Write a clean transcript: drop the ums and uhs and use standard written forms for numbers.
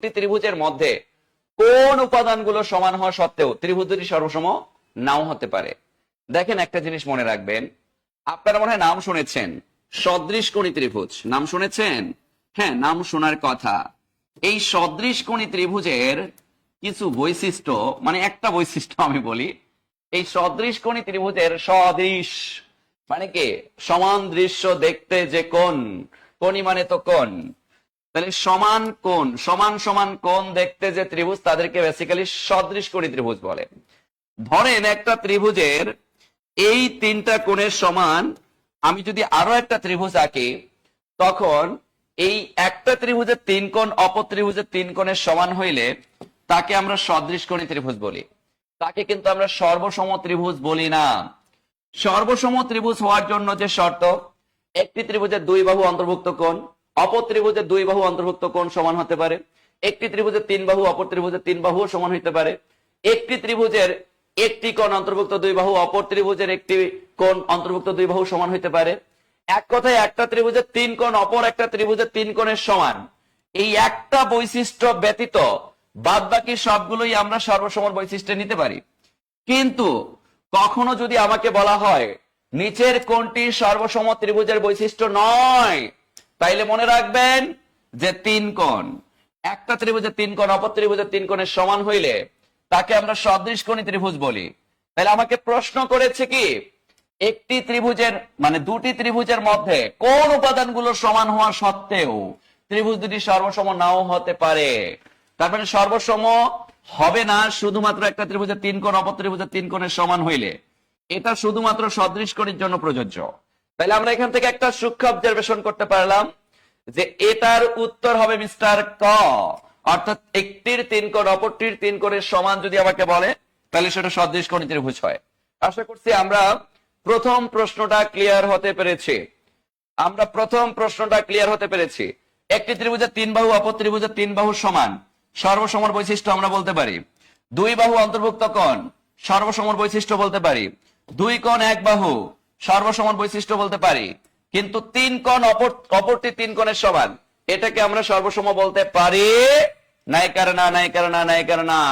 ত্রিভুজের মধ্যে কোন উপাদানগুলো সমান হওয়া সত্ত্বেও ত্রিভুজ দুটি সর্বসম নাও হতে পারে? দেখেন, একটা জিনিস মনে রাখবেন, আপনারা মনে হয় নাম শুনেছেন সদৃশকোণী ত্রিভুজ। নাম শুনেছেন? হ্যাঁ, নাম শোনার কথা। এই সদৃশকোণী ত্রিভুজের কিছু বৈশিষ্ট্য, মানে একটা বৈশিষ্ট্য আমি বলি, এই সদৃশকোণী ত্রিভুজের সদৃশ মানে কি? সমান দৃশ্য দেখতে যে কোণ, কোণী মানে তো কোণ, তাহলে সমান কোণ, সমান সমান কোণ দেখতে যে ত্রিভুজ তাদেরকে বেসিক্যালি সদৃশকোণী ত্রিভুজ বলে। ধরেন একটা ত্রিভুজের এই তিনটা কোণের সমান আমি যদি আরো একটা ত্রিভুজ আঁকি, তখন এই একটা ত্রিভুজের তিন কোণ অপর ত্রিভুজের তিন কোণের সমান হইলে তাকে আমরা সদৃশকোণী ত্রিভুজ বলি। তাকে কিন্তু আমরা সর্বসম ত্রিভুজ বলি না। সর্বসম ত্রিভুজ হওয়ার জন্য যে শর্ত, একটি ত্রিভুজের দুই বাহু অন্তর্ভুক্ত কোণ অপর ত্রিভুজের দুই বাহু অন্তর্ভুক্ত কোণ সমান হতে পারে। একটি ত্রিভুজের তিন বাহু অপর ত্রিভুজের তিন বাহু সমান হতে পারে। একটি ত্রিভুজের একটি কোণ অন্তর্ভুক্ত দুই বাহু অপর ত্রিভুজের একটি কোণ অন্তর্ভুক্ত দুই বাহু সমান হতে পারে। এক কথায় একটা ত্রিভুজের তিন কোণ অপর একটা ত্রিভুজের তিন কোণের সমান। এই একটা বৈশিষ্ট্য ব্যতীত বাদ বাকি সবগুলোই আমরা সর্বসম বৈশিষ্ট্যে নিতে পারি। কিন্তু কখনো যদি আমাকে বলা হয় নিচের কোণটি সর্বসম ত্রিভুজের বৈশিষ্ট্য নয়, তাইলে মনে রাখবেন যে তিন কোণ, একটা ত্রিভুজের তিন কোণ অপর ত্রিভুজের তিন কোণের সমান হইলে তাকে আমরা সদৃশকোণী ত্রিভুজ বলি। তাহলে আমাকে প্রশ্ন করেছে কি, একটি ত্রিভুজের মানে দুটি ত্রিভুজের মধ্যে কোন উপাদানগুলো সমান হওয়া সত্ত্বেও ত্রিভুজ দুটি সর্বসম নাও হতে পারে। তার মানে সর্বসম হবে না শুধুমাত্র একটা ত্রিভুজের তিন কোণ অপর ত্রিভুজের তিন কোণের সমান হইলে। এটা শুধুমাত্র সদৃশকোণীর জন্য প্রযোজ্য। তাহলে আমরা এখান থেকে একটা সূক্ষ্ম অবজারভেশন করতে পারলাম যে এটার উত্তর হবে মিস্টার ক। অর্থাৎ একটির তিন কোণ অপরটির তিন কোণের সমান যদি আমাকে বলে, তাহলে সেটা সদৃশকোণী ত্রিভুজ হয়। আশা করছি আমরা প্রথম প্রশ্নটা ক্লিয়ার হতে পেরেছি। একটি ত্রিভুজের তিন বাহু অপর ত্রিভুজের তিন বাহু সমান, সর্বসমর বৈশিষ্ট্য আমরা বলতে পারি। দুই বাহু অন্তর্ভুক্ত কোণ সর্বসমর বৈশিষ্ট্য বলতে পারি। দুই কোণ এক বাহু সর্বসমর বৈশিষ্ট্য বলতে পারি। কিন্তু তিন কোণ অপরটি তিন কোণের সমান, এটাকে আমরা সর্বসম বলতে পারি নাই? কারণ না।